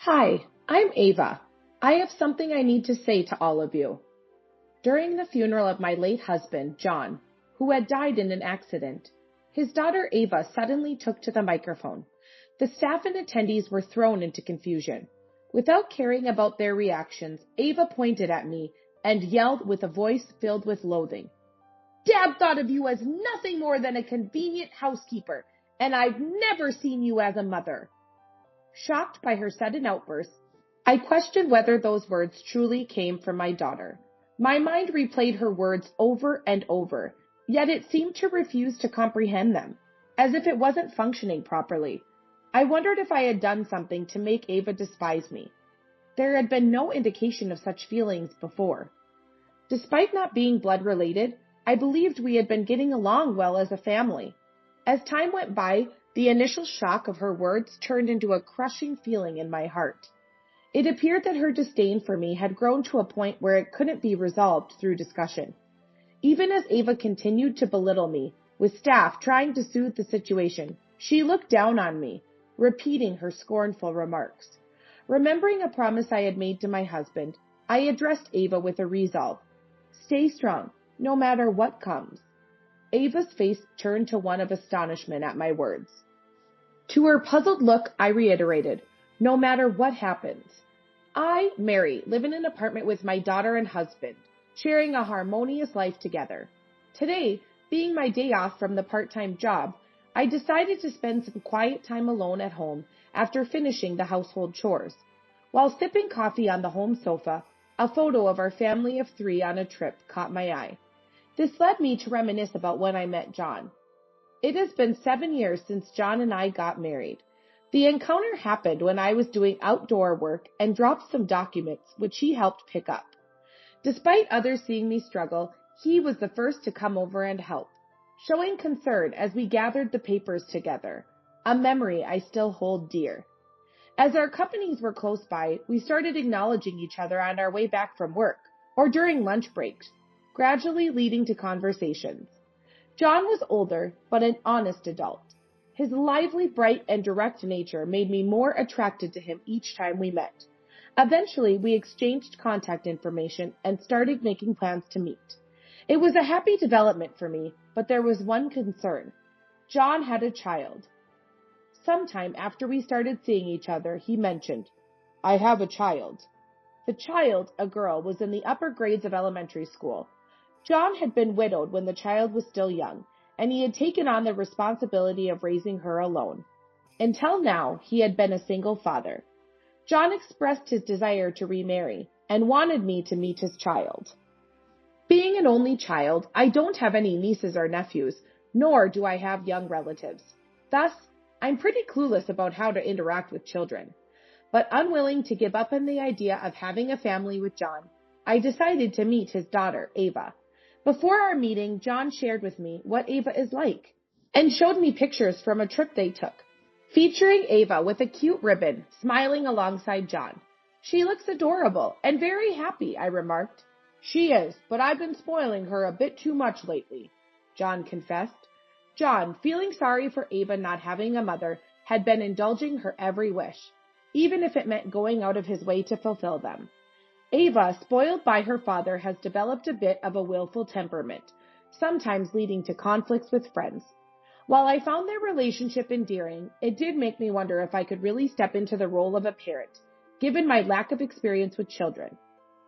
Hi, I'm Ava. I have something I need to say to all of you. During the funeral of my late husband, John, who had died in an accident, his daughter Ava suddenly took to the microphone. The staff and attendees were thrown into confusion. Without caring about their reactions, Ava pointed at me and yelled with a voice filled with loathing. Dad thought of you as nothing more than a convenient housekeeper, and I've never seen you as a mother. Shocked by her sudden outburst, I questioned whether those words truly came from my daughter. My mind replayed her words over and over, yet it seemed to refuse to comprehend them, as if it wasn't functioning properly. I wondered if I had done something to make Ava despise me. There had been no indication of such feelings before. Despite not being blood-related, I believed we had been getting along well as a family. As time went by, the initial shock of her words turned into a crushing feeling in my heart. It appeared that her disdain for me had grown to a point where it couldn't be resolved through discussion. Even as Ava continued to belittle me, with staff trying to soothe the situation, she looked down on me, repeating her scornful remarks. Remembering a promise I had made to my husband, I addressed Ava with a resolve. Stay strong, no matter what comes. Ava's face turned to one of astonishment at my words. To her puzzled look, I reiterated, no matter what happens. I, Mary, live in an apartment with my daughter and husband, sharing a harmonious life together. Today, being my day off from the part-time job, I decided to spend some quiet time alone at home after finishing the household chores. While sipping coffee on the home sofa, a photo of our family of 3 on a trip caught my eye. This led me to reminisce about when I met John. It has been 7 years since John and I got married. The encounter happened when I was doing outdoor work and dropped some documents which he helped pick up. Despite others seeing me struggle, he was the first to come over and help, showing concern as we gathered the papers together, a memory I still hold dear. As our companies were close by, we started acknowledging each other on our way back from work or during lunch breaks, gradually leading to conversations. John was older, but an honest adult. His lively, bright, and direct nature made me more attracted to him each time we met. Eventually, we exchanged contact information and started making plans to meet. It was a happy development for me, but there was one concern. John had a child. Sometime after we started seeing each other, he mentioned, I have a child. The child, a girl, was in the upper grades of elementary school. John had been widowed when the child was still young, and he had taken on the responsibility of raising her alone. Until now, he had been a single father. John expressed his desire to remarry and wanted me to meet his child. Being an only child, I don't have any nieces or nephews, nor do I have young relatives. Thus, I'm pretty clueless about how to interact with children. But unwilling to give up on the idea of having a family with John, I decided to meet his daughter, Ava. Before our meeting, John shared with me what Ava is like and showed me pictures from a trip they took, featuring Ava with a cute ribbon smiling alongside John. She looks adorable and very happy, I remarked. She is, but I've been spoiling her a bit too much lately, John confessed. John, feeling sorry for Ava not having a mother, had been indulging her every wish, even if it meant going out of his way to fulfill them. Ava, spoiled by her father, has developed a bit of a willful temperament, sometimes leading to conflicts with friends. While I found their relationship endearing, it did make me wonder if I could really step into the role of a parent, given my lack of experience with children.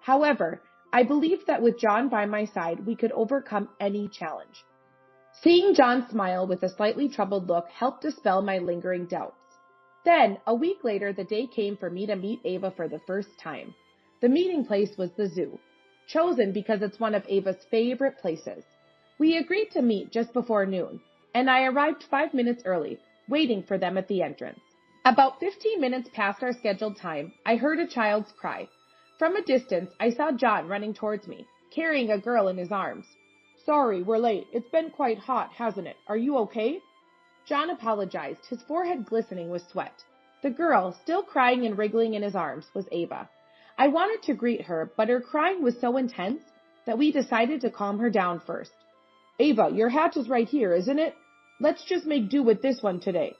However, I believed that with John by my side, we could overcome any challenge. Seeing John smile with a slightly troubled look helped dispel my lingering doubts. Then, a week later, the day came for me to meet Ava for the first time. The meeting place was the zoo, chosen because it's one of Ava's favorite places. We agreed to meet just before noon, and I arrived 5 minutes early, waiting for them at the entrance. About 15 minutes past our scheduled time, I heard a child's cry. From a distance, I saw John running towards me, carrying a girl in his arms. Sorry, we're late. It's been quite hot, hasn't it? Are you okay? John apologized, his forehead glistening with sweat. The girl, still crying and wriggling in his arms, was Ava. I wanted to greet her, but her crying was so intense that we decided to calm her down first. Ava, your hat is right here, isn't it? Let's just make do with this one today.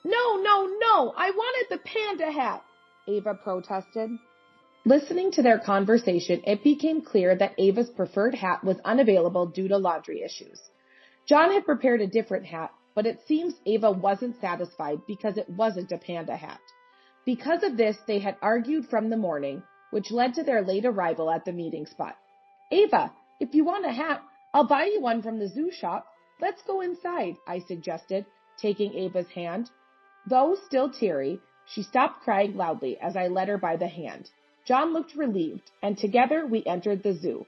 No, I wanted the panda hat. Ava protested. Listening to their conversation, it became clear that Ava's preferred hat was unavailable due to laundry issues. John had prepared a different hat, but it seems Ava wasn't satisfied because it wasn't a panda hat. Because of this, they had argued from the morning, which led to their late arrival at the meeting spot. Ava, if you want a hat, I'll buy you one from the zoo shop. Let's go inside, I suggested, taking Ava's hand. Though still teary, she stopped crying loudly as I led her by the hand. John looked relieved, and together we entered the zoo.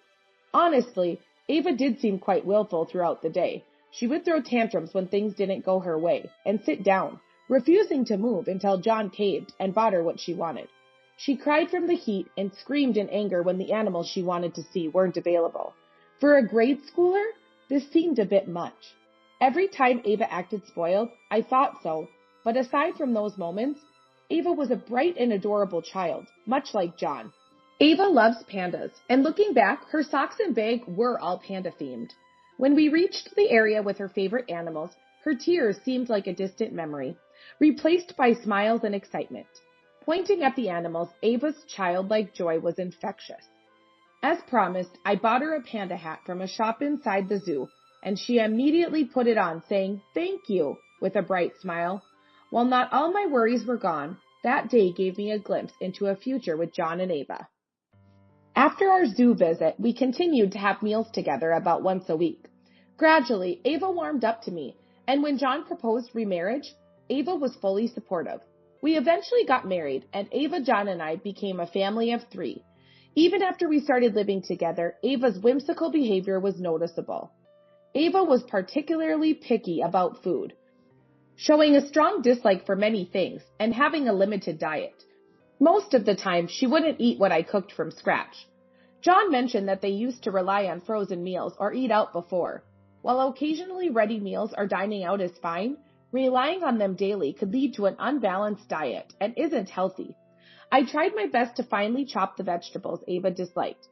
Honestly, Ava did seem quite willful throughout the day. She would throw tantrums when things didn't go her way, and sit down, refusing to move until John caved and bought her what she wanted. She cried from the heat and screamed in anger when the animals she wanted to see weren't available. For a grade schooler, this seemed a bit much. Every time Ava acted spoiled, I thought so, but aside from those moments, Ava was a bright and adorable child, much like John. Ava loves pandas, and looking back, her socks and bag were all panda-themed. When we reached the area with her favorite animals, her tears seemed like a distant memory, replaced by smiles and excitement. Pointing at the animals, Ava's childlike joy was infectious. As promised, I bought her a panda hat from a shop inside the zoo, and she immediately put it on, saying, "Thank you," with a bright smile. While not all my worries were gone, that day gave me a glimpse into a future with John and Ava. After our zoo visit, we continued to have meals together about once a week. Gradually, Ava warmed up to me, and when John proposed remarriage, Ava was fully supportive. We eventually got married, and Ava, John, and I became a family of 3. Even after we started living together, Ava's whimsical behavior was noticeable. Ava was particularly picky about food, showing a strong dislike for many things and having a limited diet. Most of the time, she wouldn't eat what I cooked from scratch. John mentioned that they used to rely on frozen meals or eat out before. While occasionally ready meals or dining out is fine, relying on them daily could lead to an unbalanced diet and isn't healthy. I tried my best to finely chop the vegetables Ava disliked,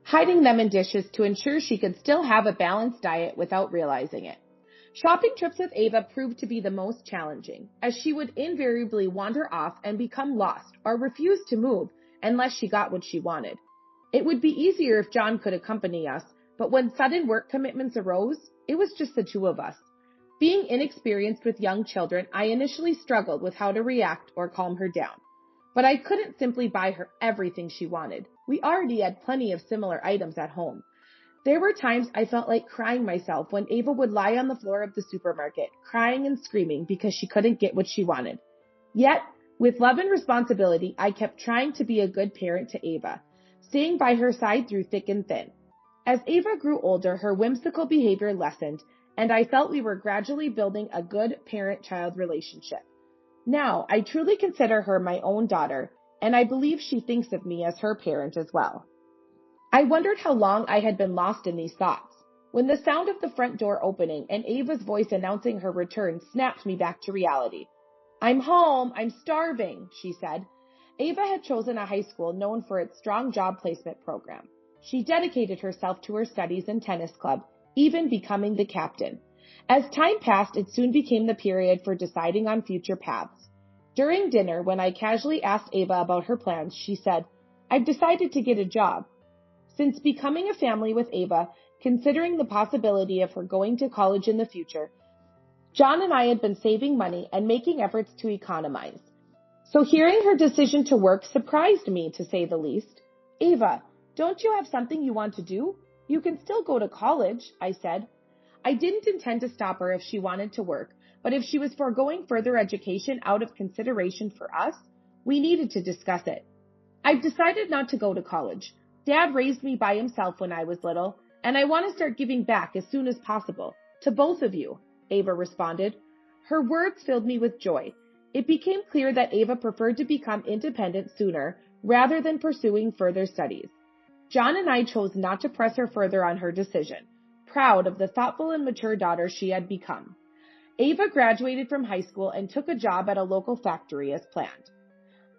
hiding them in dishes to ensure she could still have a balanced diet without realizing it. Shopping trips with Ava proved to be the most challenging, as she would invariably wander off and become lost or refuse to move unless she got what she wanted. It would be easier if John could accompany us, but when sudden work commitments arose, it was just the 2 of us. Being inexperienced with young children, I initially struggled with how to react or calm her down. But I couldn't simply buy her everything she wanted. We already had plenty of similar items at home. There were times I felt like crying myself when Ava would lie on the floor of the supermarket, crying and screaming because she couldn't get what she wanted. Yet, with love and responsibility, I kept trying to be a good parent to Ava, staying by her side through thick and thin. As Ava grew older, her whimsical behavior lessened, and I felt we were gradually building a good parent-child relationship. Now, I truly consider her my own daughter, and I believe she thinks of me as her parent as well. I wondered how long I had been lost in these thoughts, when the sound of the front door opening and Ava's voice announcing her return snapped me back to reality. "I'm home, I'm starving," she said. Ava had chosen a high school known for its strong job placement program. She dedicated herself to her studies and tennis club, even becoming the captain. As time passed, it soon became the period for deciding on future paths. During dinner, when I casually asked Ava about her plans, she said, "I've decided to get a job." Since becoming a family with Ava, considering the possibility of her going to college in the future, John and I had been saving money and making efforts to economize. So hearing her decision to work surprised me, to say the least. "Ava, don't you have something you want to do? You can still go to college," I said. I didn't intend to stop her if she wanted to work, but if she was foregoing further education out of consideration for us, we needed to discuss it. "I've decided not to go to college. Dad raised me by himself when I was little, and I want to start giving back as soon as possible, to both of you," Ava responded. Her words filled me with joy. It became clear that Ava preferred to become independent sooner rather than pursuing further studies. John and I chose not to press her further on her decision, proud of the thoughtful and mature daughter she had become. Ava graduated from high school and took a job at a local factory as planned.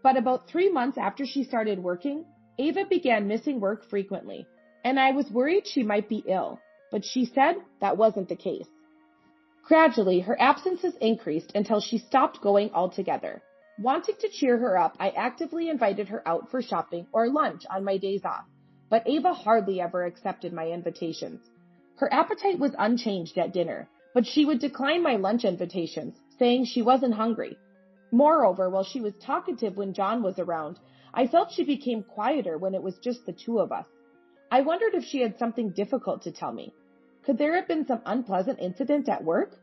But about 3 months after she started working, Ava began missing work frequently, and I was worried she might be ill, but she said that wasn't the case. Gradually, her absences increased until she stopped going altogether. Wanting to cheer her up, I actively invited her out for shopping or lunch on my days off, but Ava hardly ever accepted my invitations. Her appetite was unchanged at dinner, but she would decline my lunch invitations, saying she wasn't hungry. Moreover, while she was talkative when John was around, I felt she became quieter when it was just the two of us. I wondered if she had something difficult to tell me. Could there have been some unpleasant incident at work?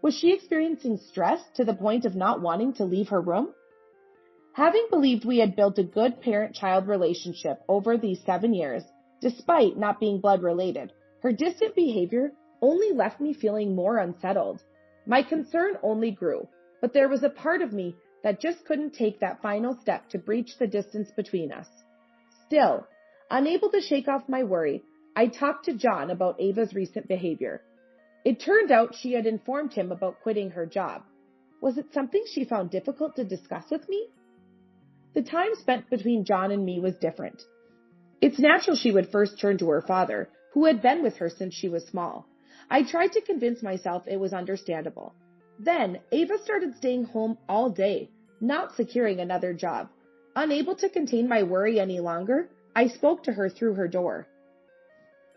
Was she experiencing stress to the point of not wanting to leave her room? Having believed we had built a good parent-child relationship over these 7 years, despite not being blood-related, her distant behavior only left me feeling more unsettled. My concern only grew, but there was a part of me that just couldn't take that final step to breach the distance between us. Still, unable to shake off my worry, I talked to John about Ava's recent behavior. It turned out she had informed him about quitting her job. Was it something she found difficult to discuss with me? The time spent between John and me was different. It's natural she would first turn to her father, who had been with her since she was small. I tried to convince myself it was understandable. Then, Ava started staying home all day, not securing another job. Unable to contain my worry any longer, I spoke to her through her door.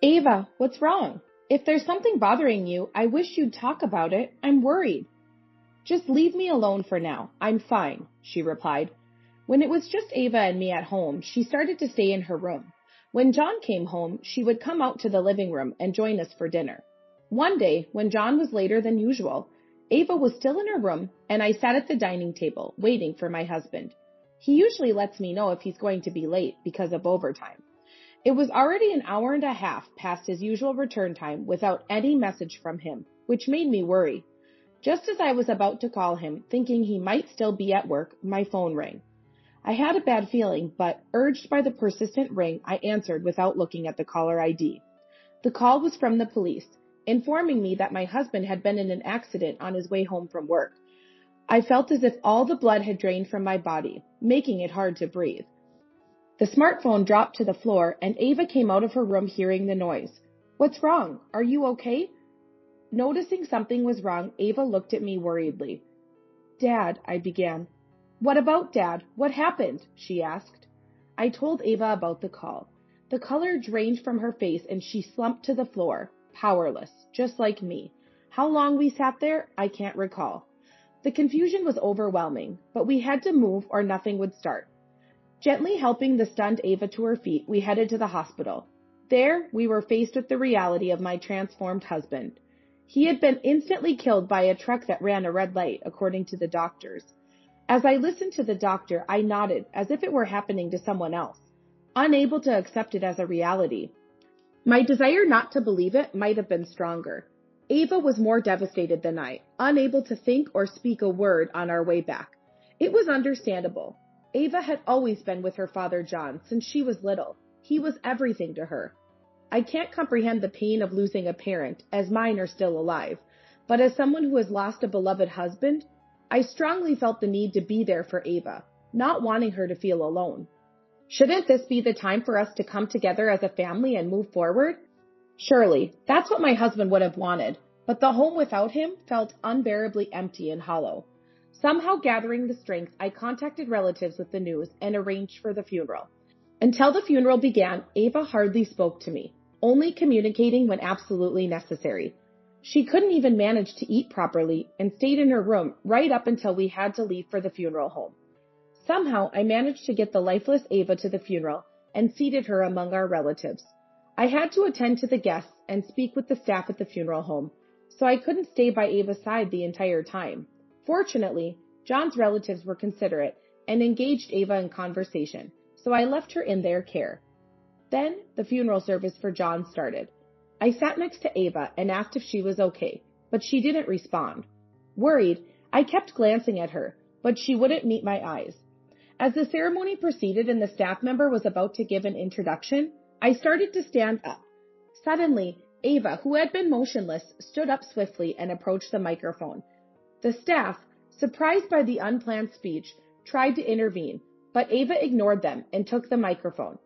Ava, what's wrong? If there's something bothering you, I wish you'd talk about it. I'm worried. Just leave me alone for now. I'm fine, she replied. When it was just Ava and me at home, she started to stay in her room. When John came home, she would come out to the living room and join us for dinner. One day, when John was later than usual, Ava was still in her room, and I sat at the dining table, waiting for my husband. He usually lets me know if he's going to be late because of overtime. It was already an hour and a half past his usual return time without any message from him, which made me worry. Just as I was about to call him, thinking he might still be at work, my phone rang. I had a bad feeling, but urged by the persistent ring, I answered without looking at the caller ID. The call was from the police, informing me that my husband had been in an accident on his way home from work. I felt as if all the blood had drained from my body, making it hard to breathe. The smartphone dropped to the floor, and Ava came out of her room hearing the noise. What's wrong? Are you okay? Noticing something was wrong, Ava looked at me worriedly. Dad, I began. What about Dad? What happened? She asked. I told Ava about the call. The color drained from her face and she slumped to the floor, powerless, just like me. How long we sat there, I can't recall. The confusion was overwhelming, but we had to move or nothing would start. Gently helping the stunned Ava to her feet, we headed to the hospital. There, we were faced with the reality of my transformed husband. He had been instantly killed by a truck that ran a red light, according to the doctors. As I listened to the doctor, I nodded as if it were happening to someone else, unable to accept it as a reality. My desire not to believe it might have been stronger. Ava was more devastated than I, unable to think or speak a word on our way back. It was understandable. Ava had always been with her father John since she was little. He was everything to her. I can't comprehend the pain of losing a parent, as mine are still alive, but as someone who has lost a beloved husband, I strongly felt the need to be there for Ava, not wanting her to feel alone. Shouldn't this be the time for us to come together as a family and move forward? Surely, that's what my husband would have wanted, but the home without him felt unbearably empty and hollow. Somehow gathering the strength, I contacted relatives with the news and arranged for the funeral. Until the funeral began, Ava hardly spoke to me, only communicating when absolutely necessary. She couldn't even manage to eat properly and stayed in her room right up until we had to leave for the funeral home. Somehow, I managed to get the lifeless Ava to the funeral and seated her among our relatives. I had to attend to the guests and speak with the staff at the funeral home, so I couldn't stay by Ava's side the entire time. Fortunately, John's relatives were considerate and engaged Ava in conversation, so I left her in their care. Then, the funeral service for John started. I sat next to Ava and asked if she was okay, but she didn't respond. Worried, I kept glancing at her, but she wouldn't meet my eyes. As the ceremony proceeded and the staff member was about to give an introduction, I started to stand up. Suddenly, Ava, who had been motionless, stood up swiftly and approached the microphone. The staff, surprised by the unplanned speech, tried to intervene, but Ava ignored them and took the microphone.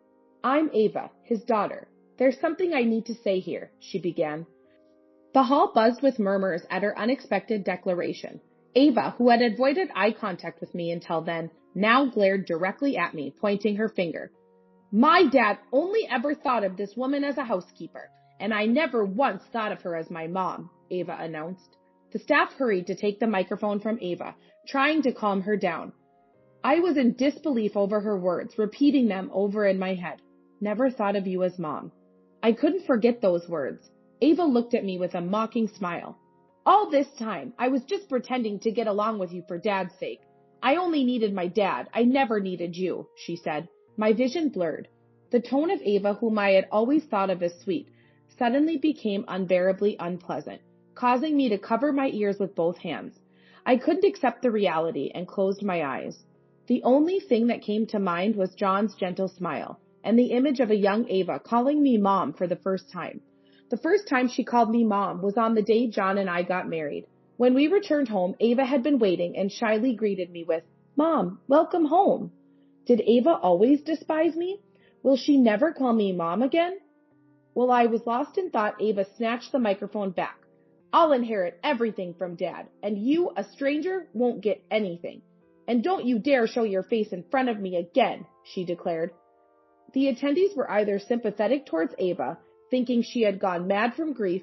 I'm Ava, his daughter. There's something I need to say here, she began. The hall buzzed with murmurs at her unexpected declaration. Ava, who had avoided eye contact with me until then, now glared directly at me, pointing her finger. My dad only ever thought of this woman as a housekeeper, and I never once thought of her as my mom, Ava announced. The staff hurried to take the microphone from Ava, trying to calm her down. I was in disbelief over her words, repeating them over in my head. Never thought of you as mom. I couldn't forget those words. Ava looked at me with a mocking smile. All this time, I was just pretending to get along with you for Dad's sake. I only needed my dad. I never needed you, she said. My vision blurred. The tone of Ava, whom I had always thought of as sweet, suddenly became unbearably unpleasant, causing me to cover my ears with both hands. I couldn't accept the reality and closed my eyes. The only thing that came to mind was John's gentle smile and the image of a young Ava calling me Mom for the first time. The first time she called me Mom was on the day John and I got married. When we returned home, Ava had been waiting and shyly greeted me with, Mom, welcome home. Did Ava always despise me? Will she never call me Mom again? While I was lost in thought, Ava snatched the microphone back. I'll inherit everything from Dad, and you, a stranger, won't get anything. And don't you dare show your face in front of me again, she declared. The attendees were either sympathetic towards Ava, thinking she had gone mad from grief,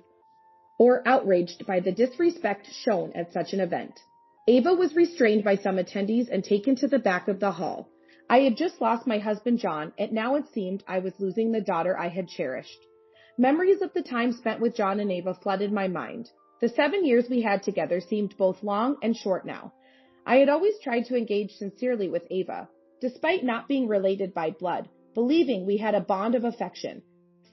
or outraged by the disrespect shown at such an event. Ava was restrained by some attendees and taken to the back of the hall. I had just lost my husband John, and now it seemed I was losing the daughter I had cherished. Memories of the time spent with John and Ava flooded my mind. The 7 years we had together seemed both long and short now. I had always tried to engage sincerely with Ava, despite not being related by blood, believing we had a bond of affection.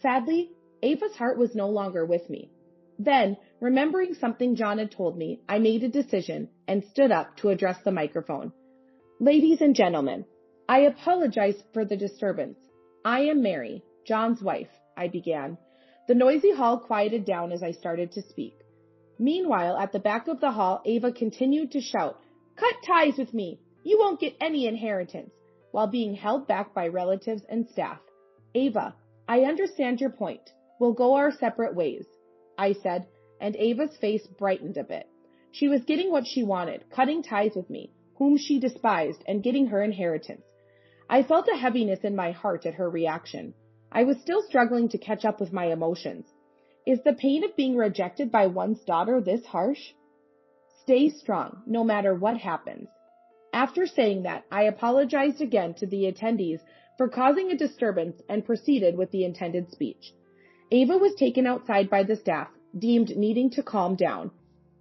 Sadly, Ava's heart was no longer with me. Then, remembering something John had told me, I made a decision and stood up to address the microphone. Ladies and gentlemen, I apologize for the disturbance. I am Mary, John's wife, I began. The noisy hall quieted down as I started to speak. Meanwhile, at the back of the hall, Ava continued to shout, Cut ties with me! You won't get any inheritance, while being held back by relatives and staff. Ava, I understand your point. We'll go our separate ways, I said, and Ava's face brightened a bit. She was getting what she wanted, cutting ties with me, whom she despised, and getting her inheritance. I felt a heaviness in my heart at her reaction. I was still struggling to catch up with my emotions. Is the pain of being rejected by one's daughter this harsh? Stay strong, no matter what happens. After saying that, I apologized again to the attendees for causing a disturbance and proceeded with the intended speech. Ava was taken outside by the staff, deemed needing to calm down,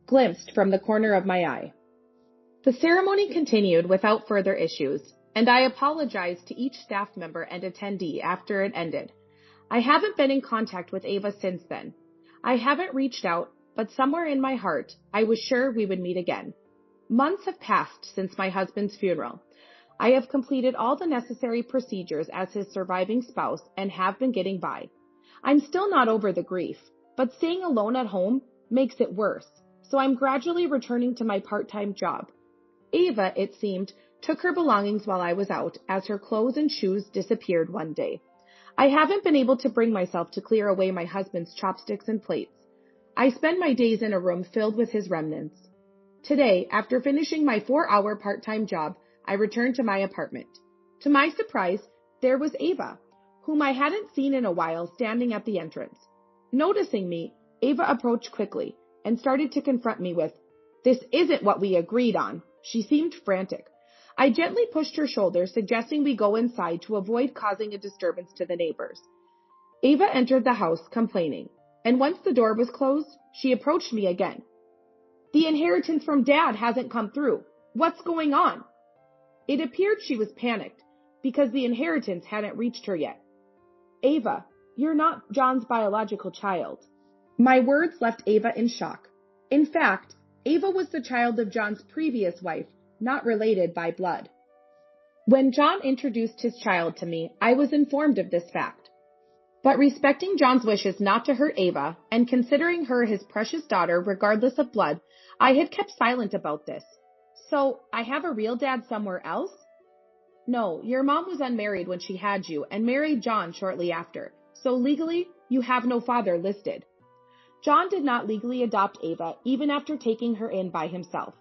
glimpsed from the corner of my eye. The ceremony continued without further issues, and I apologized to each staff member and attendee after it ended. I haven't been in contact with Ava since then. I haven't reached out, but somewhere in my heart, I was sure we would meet again. Months have passed since my husband's funeral. I have completed all the necessary procedures as his surviving spouse and have been getting by. I'm still not over the grief, but staying alone at home makes it worse, so I'm gradually returning to my part-time job. Ava, it seemed, took her belongings while I was out, as her clothes and shoes disappeared one day. I haven't been able to bring myself to clear away my husband's chopsticks and plates. I spend my days in a room filled with his remnants. Today, after finishing my 4-hour part-time job, I returned to my apartment. To my surprise, there was Ava, whom I hadn't seen in a while, standing at the entrance. Noticing me, Ava approached quickly and started to confront me with, "This isn't what we agreed on." She seemed frantic. I gently pushed her shoulder, suggesting we go inside to avoid causing a disturbance to the neighbors. Ava entered the house, complaining, and once the door was closed, she approached me again. "The inheritance from Dad hasn't come through. What's going on?" It appeared she was panicked, because the inheritance hadn't reached her yet. "Ava, you're not John's biological child." My words left Ava in shock. In fact, Ava was the child of John's previous wife, not related by blood. When John introduced his child to me, I was informed of this fact. But respecting John's wishes not to hurt Ava, and considering her his precious daughter regardless of blood, I had kept silent about this. "So, I have a real dad somewhere else?" "No, your mom was unmarried when she had you and married John shortly after, so legally, you have no father listed." John did not legally adopt Ava even after taking her in by himself.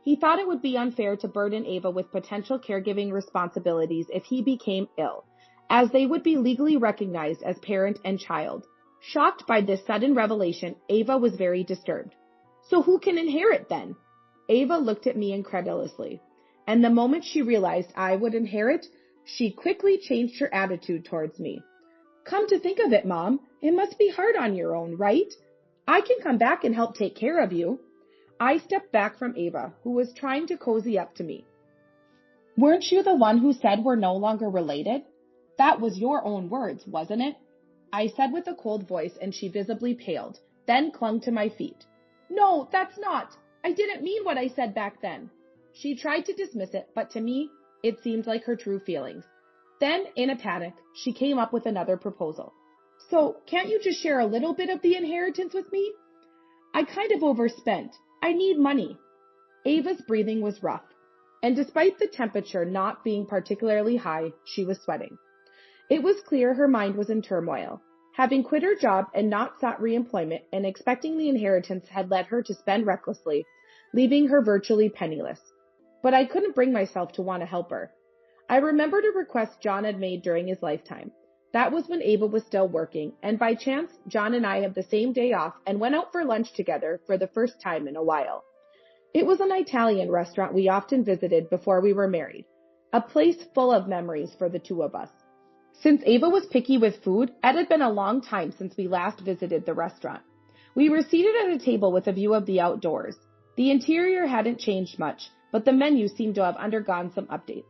He thought it would be unfair to burden Ava with potential caregiving responsibilities if he became ill, as they would be legally recognized as parent and child. Shocked by this sudden revelation, Ava was very disturbed. So who can inherit then? Ava looked at me incredulously, and the moment she realized I would inherit, she quickly changed her attitude towards me. Come to think of it, Mom, it must be hard on your own, right? I can come back and help take care of you. I stepped back from Ava, who was trying to cozy up to me. Weren't you the one who said we're no longer related? That was your own words, wasn't it? I said with a cold voice, and she visibly paled, then clung to my feet. No, that's not. I didn't mean what I said back then. She tried to dismiss it, but to me, it seemed like her true feelings. Then, in a panic, she came up with another proposal. So, can't you just share a little bit of the inheritance with me? I kind of overspent. I need money. Ava's breathing was rough, and despite the temperature not being particularly high, she was sweating. It was clear her mind was in turmoil. Having quit her job and not sought reemployment and expecting the inheritance had led her to spend recklessly, leaving her virtually penniless. But I couldn't bring myself to want to help her. I remembered a request John had made during his lifetime. That was when Ava was still working, and by chance, John and I had the same day off and went out for lunch together for the first time in a while. It was an Italian restaurant we often visited before we were married, a place full of memories for the two of us. Since Ava was picky with food, it had been a long time since we last visited the restaurant. We were seated at a table with a view of the outdoors. The interior hadn't changed much, but the menu seemed to have undergone some updates.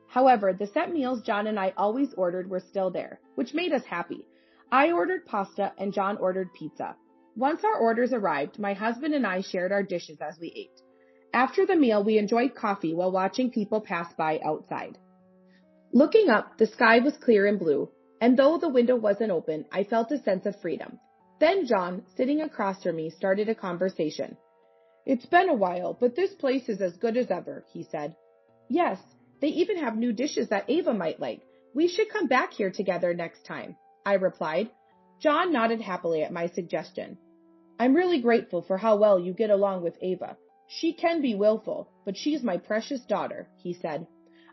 However, the set meals John and I always ordered were still there, which made us happy. I ordered pasta and John ordered pizza. Once our orders arrived, my husband and I shared our dishes as we ate. After the meal, we enjoyed coffee while watching people pass by outside. Looking up, the sky was clear and blue, and though the window wasn't open, I felt a sense of freedom. Then John, sitting across from me, started a conversation. It's been a while, but this place is as good as ever, he said. Yes, they even have new dishes that Ava might like. We should come back here together next time, I replied. John nodded happily at my suggestion. I'm really grateful for how well you get along with Ava. She can be willful, but she's my precious daughter, he said.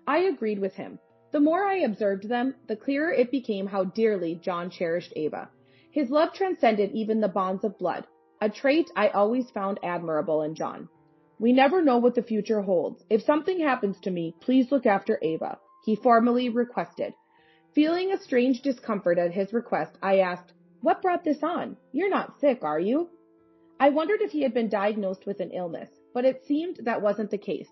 I agreed with him. The more I observed them, the clearer it became how dearly John cherished Ava. His love transcended even the bonds of blood, a trait I always found admirable in John. We never know what the future holds. If something happens to me, please look after Ava, he formally requested. Feeling a strange discomfort at his request, I asked, What brought this on? You're not sick, are you? I wondered if he had been diagnosed with an illness, but it seemed that wasn't the case.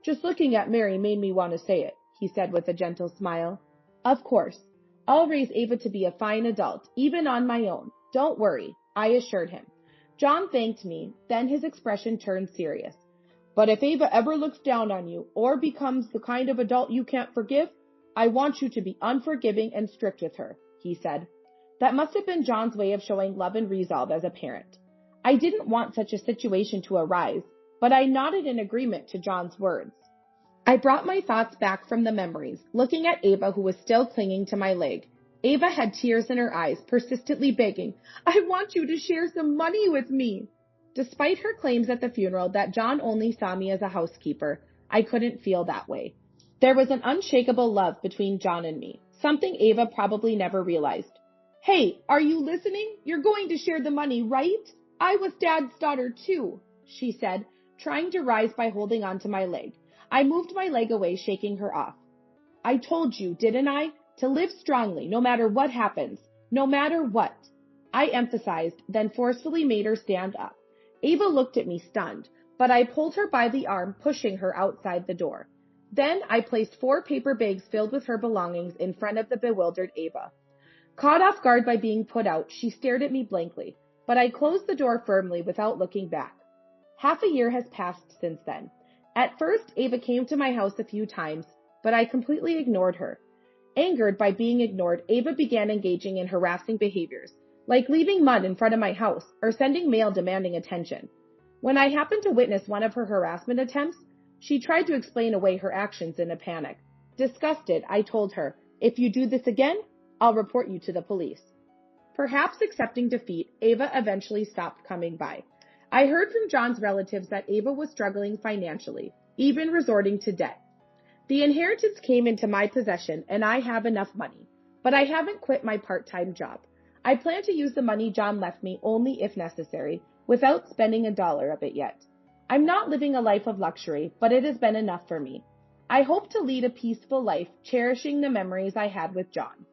Just looking at Mary made me want to say it, he said with a gentle smile. Of course. I'll raise Ava to be a fine adult, even on my own. Don't worry, I assured him. John thanked me, then his expression turned serious. But if Ava ever looks down on you or becomes the kind of adult you can't forgive, I want you to be unforgiving and strict with her, he said. That must have been John's way of showing love and resolve as a parent. I didn't want such a situation to arise, but I nodded in agreement to John's words. I brought my thoughts back from the memories, looking at Ava who was still clinging to my leg. Ava had tears in her eyes, persistently begging, I want you to share some money with me. Despite her claims at the funeral that John only saw me as a housekeeper, I couldn't feel that way. There was an unshakable love between John and me, something Ava probably never realized. Hey, are you listening? You're going to share the money, right? I was Dad's daughter too, she said, trying to rise by holding onto my leg. I moved my leg away, shaking her off. I told you, didn't I? To live strongly, no matter what happens. No matter what. I emphasized, then forcefully made her stand up. Ava looked at me stunned, but I pulled her by the arm, pushing her outside the door. Then I placed 4 paper bags filled with her belongings in front of the bewildered Ava. Caught off guard by being put out, she stared at me blankly, but I closed the door firmly without looking back. Half a year has passed since then. At first, Ava came to my house a few times, but I completely ignored her. Angered by being ignored, Ava began engaging in harassing behaviors, like leaving mud in front of my house or sending mail demanding attention. When I happened to witness one of her harassment attempts, she tried to explain away her actions in a panic. Disgusted, I told her, if you do this again, I'll report you to the police. Perhaps accepting defeat, Ava eventually stopped coming by. I heard from John's relatives that Ava was struggling financially, even resorting to debt. The inheritance came into my possession and I have enough money, but I haven't quit my part-time job. I plan to use the money John left me only if necessary, without spending a dollar of it yet. I'm not living a life of luxury, but it has been enough for me. I hope to lead a peaceful life, cherishing the memories I had with John.